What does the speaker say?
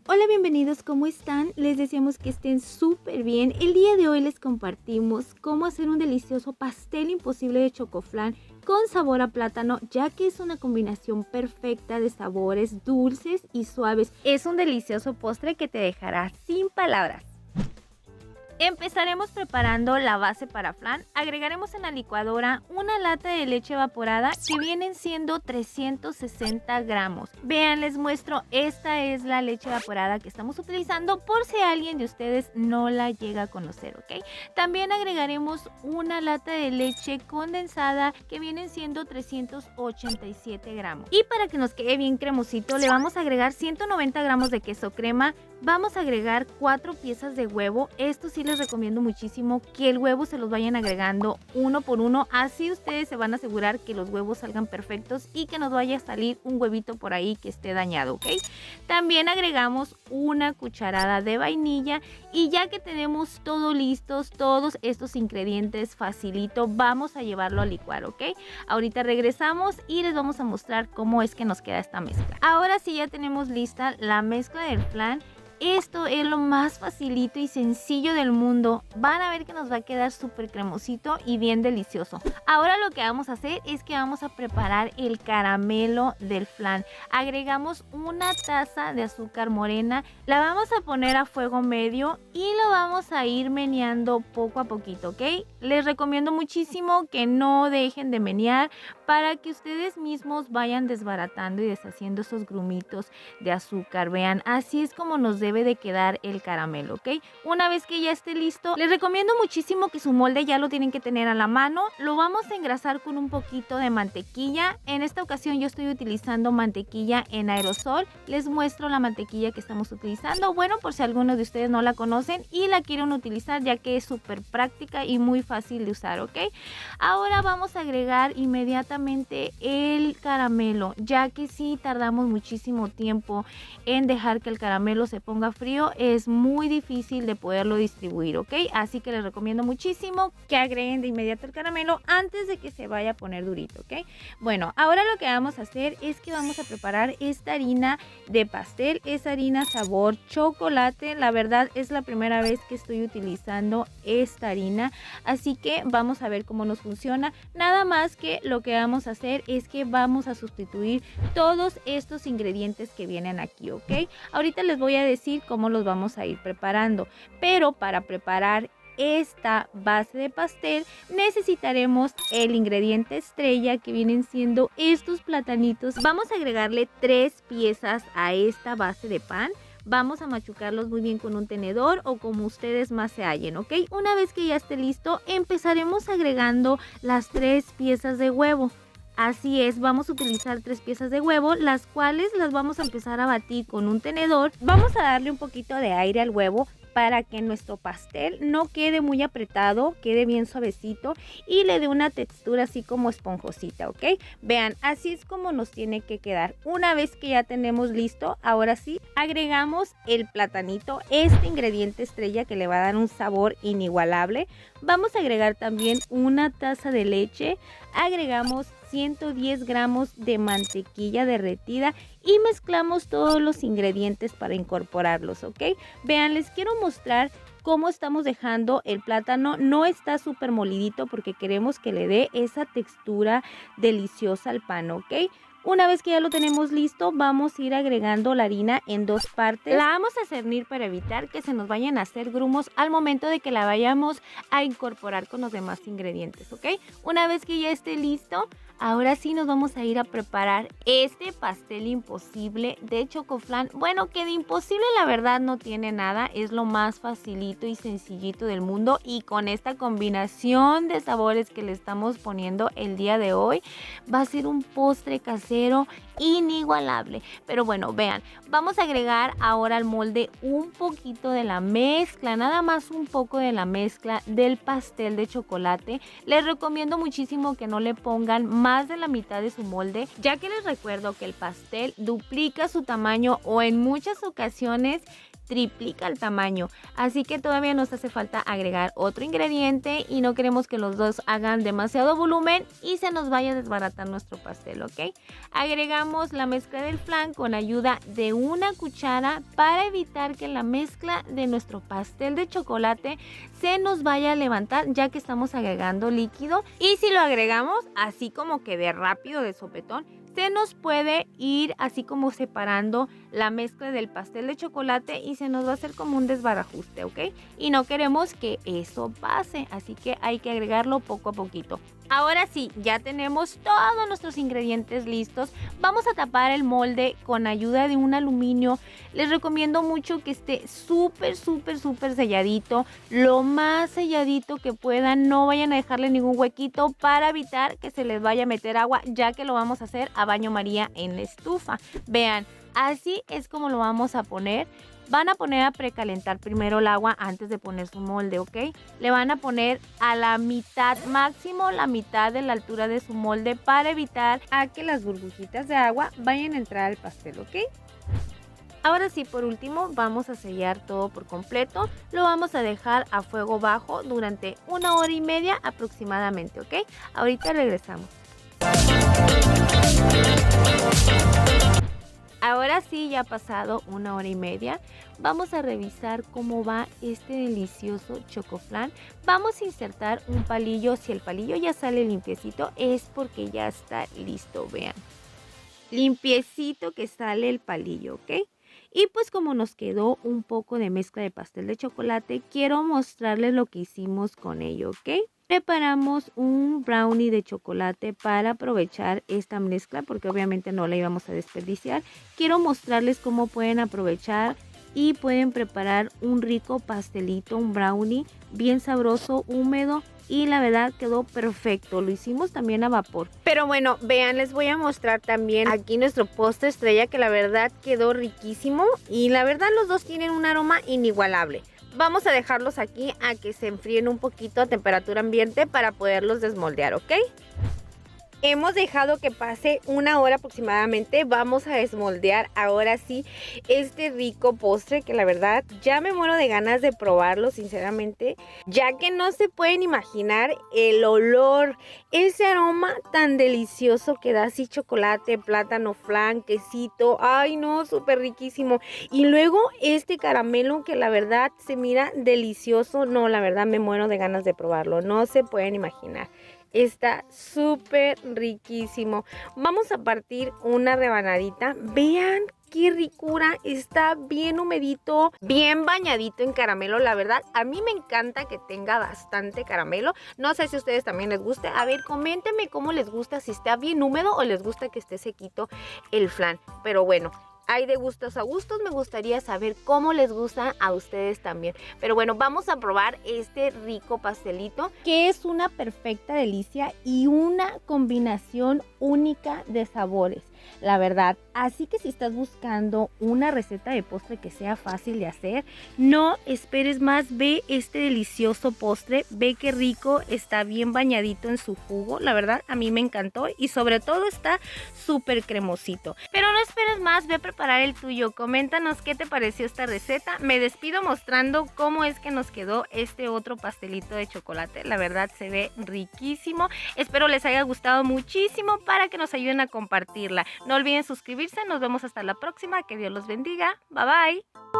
Hola, bienvenidos, ¿cómo están? Les deseamos que estén súper bien. El día de hoy les compartimos cómo hacer un delicioso pastel imposible de chocoflan con sabor a plátano, ya que es una combinación perfecta de sabores dulces y suaves. Es un delicioso postre que te dejará sin palabras. Empezaremos preparando la base para flan. Agregaremos en la licuadora una lata de leche evaporada que vienen siendo 360 gramos. Vean, les muestro, esta es la leche evaporada que estamos utilizando por si alguien de ustedes no la llega a conocer, ¿ok? También agregaremos una lata de leche condensada que vienen siendo 387 gramos. Y para que nos quede bien cremosito le vamos a agregar 190 gramos de queso crema. Vamos a agregar 4 piezas de huevo. Esto sí les recomiendo muchísimo que el huevo se los vayan agregando uno por uno. Así ustedes se van a asegurar que los huevos salgan perfectos y que nos vaya a salir un huevito por ahí que esté dañado, ¿ok? También agregamos una cucharada de vainilla y ya que tenemos todo listos, todos estos ingredientes facilito, vamos a llevarlo a licuar, ¿ok? Ahorita regresamos y les vamos a mostrar cómo es que nos queda esta mezcla. Ahora sí ya tenemos lista la mezcla del flan. Esto es lo más facilito y sencillo del mundo. Van a ver que nos va a quedar súper cremosito y bien delicioso. Ahora lo que vamos a hacer es que vamos a preparar el caramelo del flan. Agregamos una taza de azúcar morena. La vamos a poner a fuego medio y lo vamos a ir meneando poco a poquito, ¿ok? Les recomiendo muchísimo que no dejen de menear para que ustedes mismos vayan desbaratando y deshaciendo esos grumitos de azúcar. Vean, así es como nos debe de quedar el caramelo, ¿ok? Una vez que ya esté listo, les recomiendo muchísimo que su molde ya lo tienen que tener a la mano. Lo vamos a engrasar con un poquito de mantequilla. En esta ocasión yo estoy utilizando mantequilla en aerosol. Les muestro la mantequilla que estamos utilizando. Bueno, por si algunos de ustedes no la conocen y la quieren utilizar, ya que es súper práctica y muy fácil de usar, ¿ok? Ahora vamos a agregar inmediatamente el caramelo, ya que si tardamos muchísimo tiempo en dejar que el caramelo se ponga frío, es muy difícil de poderlo distribuir, ¿ok? Así que les recomiendo muchísimo que agreguen de inmediato el caramelo antes de que se vaya a poner durito, ¿ok? Bueno, ahora lo que vamos a hacer es que vamos a preparar esta harina de pastel. Es harina sabor chocolate. La verdad es la primera vez que estoy utilizando esta harina, así que vamos a ver cómo nos funciona. Nada más que lo que vamos a hacer es que vamos a sustituir todos estos ingredientes que vienen aquí, ¿ok? Ahorita les voy a decir cómo los vamos a ir preparando, pero para preparar esta base de pastel necesitaremos el ingrediente estrella, que vienen siendo estos platanitos. Vamos a agregarle 3 piezas a esta base de pan. Vamos a machucarlos muy bien con un tenedor o como ustedes más se hallen, ¿ok? Una vez que ya esté listo, empezaremos agregando las 3 piezas de huevo. Así es, vamos a utilizar 3 piezas de huevo, las cuales las vamos a empezar a batir con un tenedor. Vamos a darle un poquito de aire al huevo para que nuestro pastel no quede muy apretado, quede bien suavecito y le dé una textura así como esponjosita, ¿ok? Vean, así es como nos tiene que quedar. Una vez que ya tenemos listo, ahora sí, agregamos el platanito, este ingrediente estrella que le va a dar un sabor inigualable. Vamos a agregar también una taza de leche, agregamos 110 gramos de mantequilla derretida y mezclamos todos los ingredientes para incorporarlos, ¿ok? Vean, les quiero mostrar cómo estamos dejando el plátano. No está súper molidito porque queremos que le dé esa textura deliciosa al pan, ¿ok? Una vez que ya lo tenemos listo, vamos a ir agregando la harina en 2 partes. La vamos a cernir para evitar que se nos vayan a hacer grumos al momento de que la vayamos a incorporar con los demás ingredientes, ¿ok? Una vez que ya esté listo, ahora sí nos vamos a ir a preparar este pastel imposible de chocoflan. Bueno, que de imposible la verdad no tiene nada, es lo más facilito y sencillito del mundo, y con esta combinación de sabores que le estamos poniendo el día de hoy, va a ser un postre casero inigualable. Pero bueno, vean, vamos a agregar ahora al molde un poquito de la mezcla, nada más un poco de la mezcla del pastel de chocolate. Les recomiendo muchísimo que no le pongan más de la mitad de su molde, ya que les recuerdo que el pastel duplica su tamaño o en muchas ocasiones triplica el tamaño. Así que todavía nos hace falta agregar otro ingrediente y no queremos que los dos hagan demasiado volumen y se nos vaya a desbaratar nuestro pastel, ¿ok? Agregamos la mezcla del flan con ayuda de una cuchara para evitar que la mezcla de nuestro pastel de chocolate se nos vaya a levantar, ya que estamos agregando líquido. Y si lo agregamos así como que de rápido, de sopetón, se nos puede ir así como separando la mezcla del pastel de chocolate y se nos va a hacer como un desbarajuste, ¿ok? Y no queremos que eso pase, así que hay que agregarlo poco a poquito. Ahora sí, ya tenemos todos nuestros ingredientes listos. Vamos a tapar el molde con ayuda de un aluminio. Les recomiendo mucho que esté súper selladito. Lo más selladito que puedan. No vayan a dejarle ningún huequito para evitar que se les vaya a meter agua, ya que lo vamos a hacer a baño María en la estufa. Vean, así es como lo vamos a poner. Van a poner a precalentar primero el agua antes de poner su molde, ¿ok? Le van a poner a la mitad, máximo la mitad de la altura de su molde para evitar a que las burbujitas de agua vayan a entrar al pastel, ¿ok? Ahora sí, por último, vamos a sellar todo por completo. Lo vamos a dejar a fuego bajo durante 1 hora y media aproximadamente, ¿ok? Ahorita regresamos. Ahora sí, ya ha pasado 1 hora y media. Vamos a revisar cómo va este delicioso chocoflan. Vamos a insertar un palillo. Si el palillo ya sale limpiecito, es porque ya está listo, vean. Limpiecito que sale el palillo, ¿ok? Y pues como nos quedó un poco de mezcla de pastel de chocolate, quiero mostrarles lo que hicimos con ello, ¿ok? Preparamos un brownie de chocolate para aprovechar esta mezcla porque obviamente no la íbamos a desperdiciar. Quiero mostrarles cómo pueden aprovechar y pueden preparar un rico pastelito, un brownie bien sabroso, húmedo. Y la verdad quedó perfecto, lo hicimos también a vapor. Pero bueno, vean, les voy a mostrar también aquí nuestro postre estrella que la verdad quedó riquísimo. Y la verdad los dos tienen un aroma inigualable. Vamos a dejarlos aquí a que se enfríen un poquito a temperatura ambiente para poderlos desmoldear, ¿ok? Hemos dejado que pase 1 hora aproximadamente. Vamos a desmoldear ahora sí este rico postre que la verdad ya me muero de ganas de probarlo, sinceramente, ya que no se pueden imaginar el olor, ese aroma tan delicioso que da así chocolate, plátano, flan, quesito. Ay no, súper riquísimo. Y luego este caramelo que la verdad se mira delicioso. No, la verdad me muero de ganas de probarlo, no se pueden imaginar. Está súper riquísimo. Vamos a partir una rebanadita. Vean qué ricura. Está bien humedito, bien bañadito en caramelo. La verdad, a mí me encanta que tenga bastante caramelo. No sé si a ustedes también les guste. A ver, coméntenme cómo les gusta, si está bien húmedo o les gusta que esté sequito el flan. Pero bueno, hay de gustos a gustos, me gustaría saber cómo les gusta a ustedes también. Pero bueno, vamos a probar este rico pastelito, que es una perfecta delicia y una combinación única de sabores, la verdad. Así que si estás buscando una receta de postre que sea fácil de hacer, no esperes más, ve este delicioso postre, ve qué rico, está bien bañadito en su jugo, la verdad a mí me encantó y sobre todo está súper cremosito. Pero no esperes más, ve a preparar el tuyo, coméntanos qué te pareció esta receta. Me despido mostrando cómo es que nos quedó este otro pastelito de chocolate, la verdad se ve riquísimo. Espero les haya gustado muchísimo para que nos ayuden a compartirla. No olviden suscribirse, nos vemos hasta la próxima, que Dios los bendiga, bye bye.